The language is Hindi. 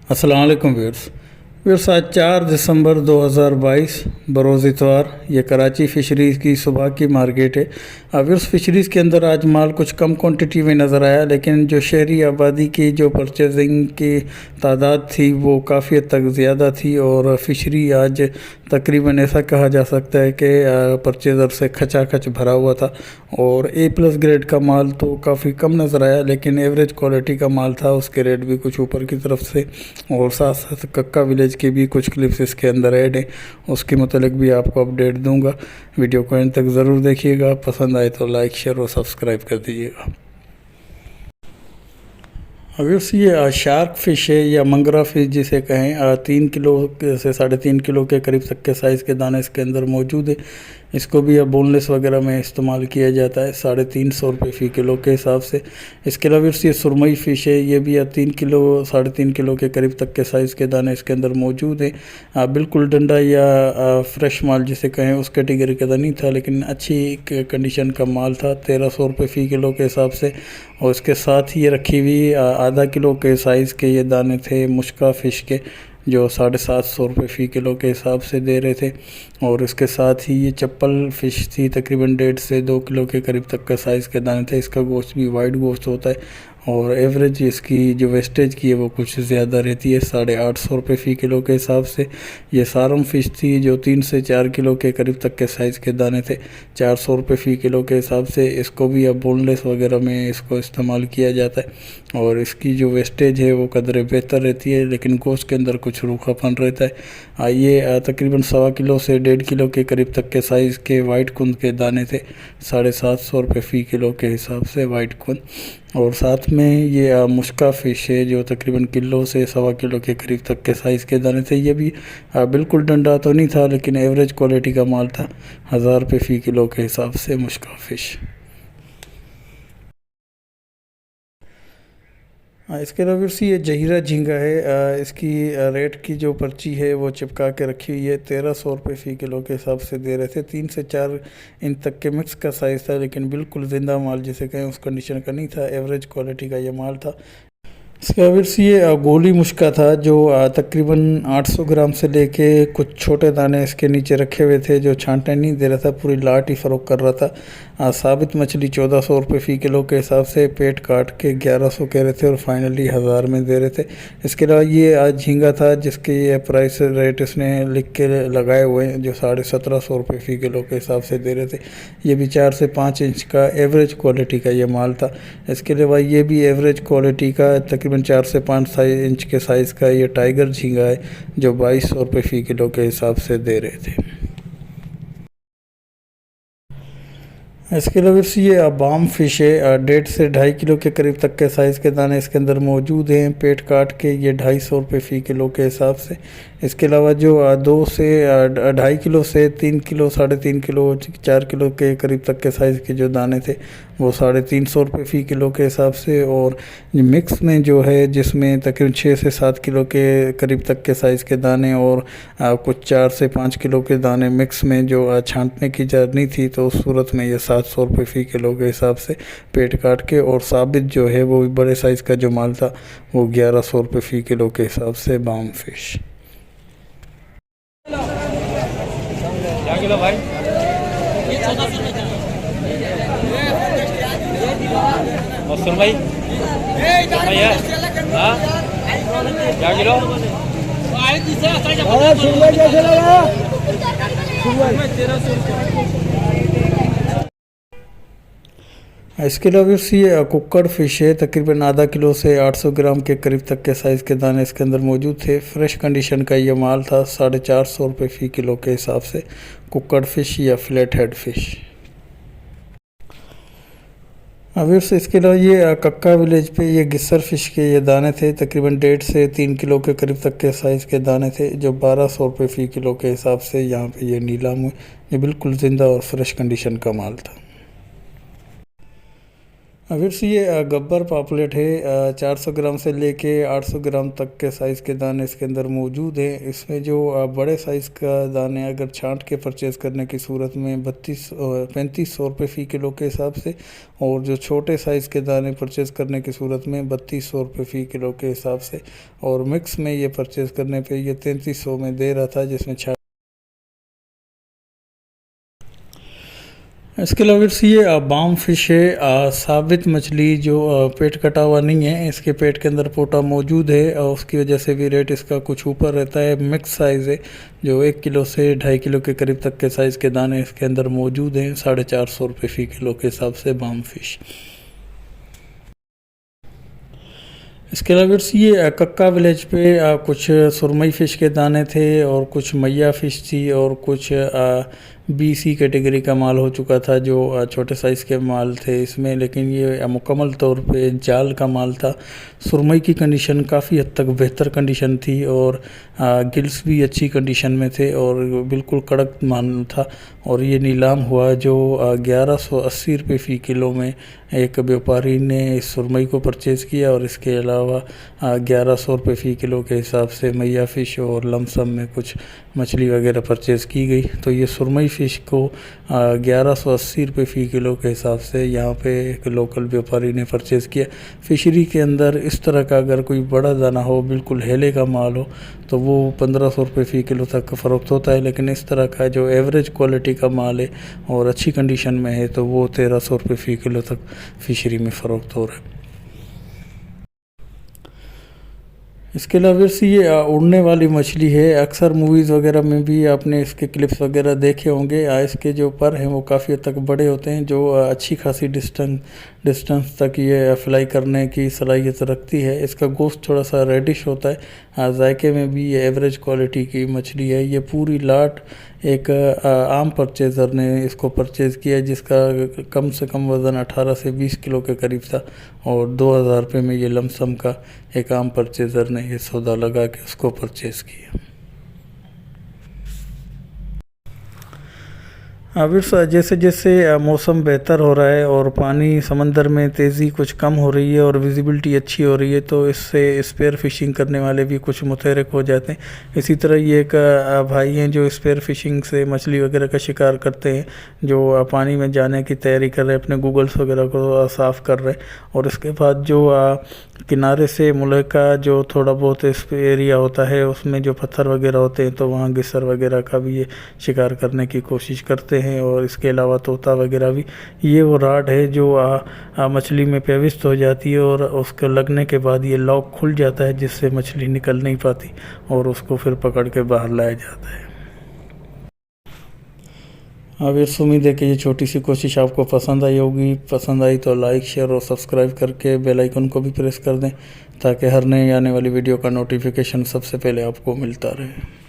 अस्सलाम वालेकुम व्यूअर्स। आज 4 दिसंबर 2022 बरोज़ इतवार। ये कराची फ़िशरीज़ की सुबह की मार्केट है। व्यूअर्स, फ़िशरीज़ के अंदर आज माल कुछ कम क्वांटिटी में नज़र आया, लेकिन जो शहरी आबादी की जो परचेजिंग की तादाद थी वो काफ़ी हद तक ज़्यादा थी और फ़िशरी आज तकरीबन ऐसा कहा जा सकता है कि परचेज़र से खचाखच भरा हुआ था। और A+ ग्रेड का माल तो काफ़ी कम नज़र आया, लेकिन एवरेज क्वालिटी का माल था, उसके रेट भी कुछ ऊपर की तरफ से। और साथ साथ कक्का विलेज के भी कुछ क्लिप्स इसके अंदर ऐड हैं, उसके मतलब भी आपको अपडेट दूंगा। वीडियो को एंड तक ज़रूर देखिएगा, पसंद आए तो लाइक शेयर और सब्सक्राइब कर दीजिएगा। अगर ये शार्क फ़िश है या मंगरा फ़िश जिसे कहें, 3 किलो से 3.5 किलो के करीब तक के साइज़ के दाने इसके अंदर मौजूद है। इसको भी अब बोनलेस वगैरह में इस्तेमाल किया जाता है 350 रुपये फ़ी किलो के हिसाब से। इसके अलावा ये सुरमई फ़िश है, ये भी 3 किलो 3.5 किलो के करीब तक के साइज़ के दाने इसके अंदर मौजूद हैं। बिल्कुल डंडा या फ्रेश माल जिसे कहें उस कैटेगरी का तो नहीं था, लेकिन अच्छी कंडीशन का माल था 1300 रुपये फ़ी किलो के हिसाब से। और इसके साथ ही ये रखी हुई आधा किलो के साइज़ के ये दाने थे मुश्का फ़िश के, जो 750 रुपये फ़ी किलो के हिसाब से दे रहे थे। और इसके साथ ही ये चप्पल फ़िश थी, तकरीबन 1.5 से 2 किलो के करीब तक का साइज़ के दाने थे। इसका गोश्त भी वाइट गोश्त होता है और एवरेज इसकी जो वेस्टेज की है वो कुछ ज़्यादा रहती है 850 रुपये फ़ी किलो के हिसाब से। ये सारम फ़िश थी जो 3 से 4 किलो के करीब तक के साइज़ के दाने थे, 400 रुपये फ़ी किलो के हिसाब से। इसको भी अब बोनलेस वगैरह में इसको इस्तेमाल किया जाता है और इसकी जो वेस्टेज है वो कदर बेहतर रहती है, लेकिन गोश्त के अंदर कुछ रूखापन रहता है। ये तकरीबन 1.25 किलो से 1.5 किलो के करीब तक के साइज़ के वाइट कुंद के दाने थे, 750 रुपये फ़ी किलो के हिसाब से वाइट कुंद। और साथ में ये मुश्का फ़िश है जो तकरीबन किलो से 1.25 किलो के करीब तक के साइज़ के दाने थे। ये भी बिल्कुल डंडा तो नहीं था, लेकिन एवरेज क्वालिटी का माल था, 1000 रुपये फ़ी किलो के हिसाब से मुश्का फ़िश। इसके अलावा ये जहीरा झींगा है। इसकी रेट की जो पर्ची है वो चिपका के रखी हुई है, 1300 रुपये फ़ी किलो के हिसाब से दे रहे थे। 3 से 4 इंच तक के मिक्स का साइज़ था, लेकिन बिल्कुल ज़िंदा माल जिसे कहें उस कंडीशन का नहीं था, एवरेज क्वालिटी का ये माल था। इसके अलावा ये गोली मुश्का था जो तकरीबन 800 ग्राम से लेके कुछ छोटे दाने इसके नीचे रखे हुए थे, जो छांटने नहीं दे रहा था, पूरी लाट ही फ़रोख्त कर रहा था। साबित मछली 1400 रुपये फ़ी किलो के हिसाब से, पेट काट के 1100 कह रहे थे और फाइनली 1000 में दे रहे थे। इसके अलावा ये आज झींगा था जिसके ये प्राइस रेट इसने लिख के लगाए हुए हैं, जो 1750 रुपये फ़ी किलो के हिसाब से दे रहे थे। ये भी 4 से 5 इंच का एवरेज क्वालिटी का ये माल था। इसके अलावा ये भी एवरेज क्वालिटी का तकरीबन 4 से 5 इंच के साइज़ का ये टाइगर झींगा है, जो 2200 रुपये फ़ी किलो के हिसाब से दे रहे थे। इसके अलावा ये बाम फ़िश है, 1.5 से 2.5 किलो के करीब तक के साइज़ के दाने इसके अंदर मौजूद हैं, पेट काट के ये 250 रुपये फ़ी किलो के हिसाब से। इसके अलावा जो 2 से 2.5 किलो से 3 किलो 3.5 किलो 4 किलो के करीब तक के साइज़ के जो दाने थे वो 350 रुपये फ़ी किलो के हिसाब से। और मिक्स में जो है जिसमें तकरीबन 6 से 7 किलो के करीब तक के साइज़ के दाने और कुछ 4 से 5 किलो के दाने मिक्स में जो छांटने की जर्नी थी, तो उस सूरत में ये 700 रुपये फ़ी किलो के हिसाब से पेट काट के। और साबित जो है वो बड़े साइज़ का जो माल था वो 1100 रुपये फ़ी किलो के हिसाब से बाम फ़िश। क्या किलो भाई? और सुरमई सुरमई है? हाँ, क्या किलो? सुरमई कैसे लगा? इसके अलावा ये कुक्कड़ फ़िश है, तकरीबन आधा किलो से 800 ग्राम के करीब तक के साइज़ के दाने इसके अंदर मौजूद थे। फ्रेश कंडीशन का ये माल था, 450 रुपये फ़ी किलो के हिसाब से। कुक्कड़ फ़िश या फ्लैट हेड फ़िश। अभी उससे इसके अलावा ये कक्का विलेज पे ये गिस्सर फ़िश के ये दाने थे, तकरीबन 1.5 से 3 किलो के करीब तक के साइज़ के दाने थे, जो 1200 रुपये फ़ी किलो के हिसाब से यहाँ पे ये नीलाम हुए। ये बिल्कुल ज़िंदा और फ्रेश कंडीशन का माल था। अगर से ये गब्बर पापलेट है, 400 ग्राम से लेके 800 ग्राम तक के साइज़ के दाने इसके अंदर मौजूद हैं। इसमें जो बड़े साइज़ का दाने अगर छांट के परचेज़ करने की सूरत में 3500 रुपये फ़ी किलो के हिसाब से, और जो छोटे साइज़ के दाने परचेज़ करने की सूरत में 3200 रुपये फ़ी किलो के हिसाब से, और मिक्स में ये परचेज़ करने पे ये 3300 में दे रहा था, जिसमें इसके अलावा ये बाम फिश है, साबित मछली जो पेट कटा हुआ नहीं है, इसके पेट के अंदर पोटा मौजूद है और उसकी वजह से भी रेट इसका कुछ ऊपर रहता है। मिक्स साइज़ है जो 1 किलो से 2.5 किलो के करीब तक के साइज़ के दाने इसके अंदर मौजूद हैं। 450 रुपये फ़ी किलो के हिसाब से बाम फिश। इसके अलावा ये कक्का विलेज पे कुछ सुरमई फ़िश के दाने थे और कुछ मैया फ़िश थी और कुछ BC कैटेगरी का माल हो चुका था, जो छोटे साइज़ के माल थे इसमें, लेकिन ये मुकम्मल तौर पे जाल का माल था। सुरमई की कंडीशन काफ़ी हद तक बेहतर कंडीशन थी और गिल्स भी अच्छी कंडीशन में थे और बिल्कुल कड़क माल था। और ये नीलाम हुआ जो 1180 रुपये फ़ी किलो में एक व्यापारी ने इस सुरमई को परचेज़ किया, और इसके अलावा 1100 रुपये फ़ी किलो के हिसाब से मैया फ़िश और लमसम में कुछ मछली वगैरह परचेज़ की गई। तो ये सुरमई फ़िश को 1180 रुपये फ़ी किलो के हिसाब से यहाँ पे एक लोकल व्यापारी ने परचेज़ किया। फ़िशरी के अंदर इस तरह का अगर कोई बड़ा दाना हो, बिल्कुल हेले का माल हो, तो वो 1500 रुपये फ़ी किलो तक फ़रोख्त होता है, लेकिन इस तरह का जो एवरेज क्वालिटी का माल है और अच्छी कंडीशन में है तो वो 1300 रुपये फ़ी किलो तक फ़िशरी में फ़रोख्त हो रहा है। इसके अलावा से ये उड़ने वाली मछली है। अक्सर मूवीज़ वगैरह में भी आपने इसके क्लिप्स वगैरह देखे होंगे। इसके जो पर हैं वो काफ़ी हद तक बड़े होते हैं, जो अच्छी खासी डिस्टेंस तक ये फ्लाई करने की सलाहियत रखती है। इसका गोश्त थोड़ा सा रेडिश होता है। जायके में भी ये एवरेज क्वालिटी की मछली है। ये पूरी लाट एक आम परचेज़र ने इसको परचेज़ किया, जिसका कम से कम वज़न 18 से 20 किलो के करीब था, और 2000 रुपये में ये लमसम का एक आम परचेज़र ने ये सौदा लगा के उसको परचेज़ किया। अभी जैसे जैसे मौसम बेहतर हो रहा है और पानी समंदर में तेज़ी कुछ कम हो रही है और विजिबिलिटी अच्छी हो रही है, तो इससे स्पेयर फिशिंग करने वाले भी कुछ मुतहरक हो जाते हैं। इसी तरह ये एक भाई हैं जो स्पेयर फिशिंग से मछली वगैरह का शिकार करते हैं, जो पानी में जाने की तैयारी कर रहे हैं, अपने गूगल्स वगैरह को साफ़ कर रहे हैं। और इसके बाद जो किनारे से मुल्क का जो थोड़ा बहुत एरिया होता है उसमें जो पत्थर वगैरह होते हैं, तो वहाँ गिसर वगैरह का भी ये शिकार करने की कोशिश करते हैं। और इसके अलावा तोता वगैरह भी। ये वो राड है जो मछली में प्रविष्ट हो जाती है और उसके लगने के बाद ये लॉक खुल जाता है, जिससे मछली निकल नहीं पाती और उसको फिर पकड़ के बाहर लाया जाता है। अब इस उम्मीद है कि ये छोटी सी कोशिश आपको पसंद आई होगी। पसंद आई तो लाइक, शेयर और सब्सक्राइब करके बेल आइकन को भी प्रेस कर दें, ताकि हर नई आने वाली वीडियो का नोटिफिकेशन सबसे पहले आपको मिलता रहे।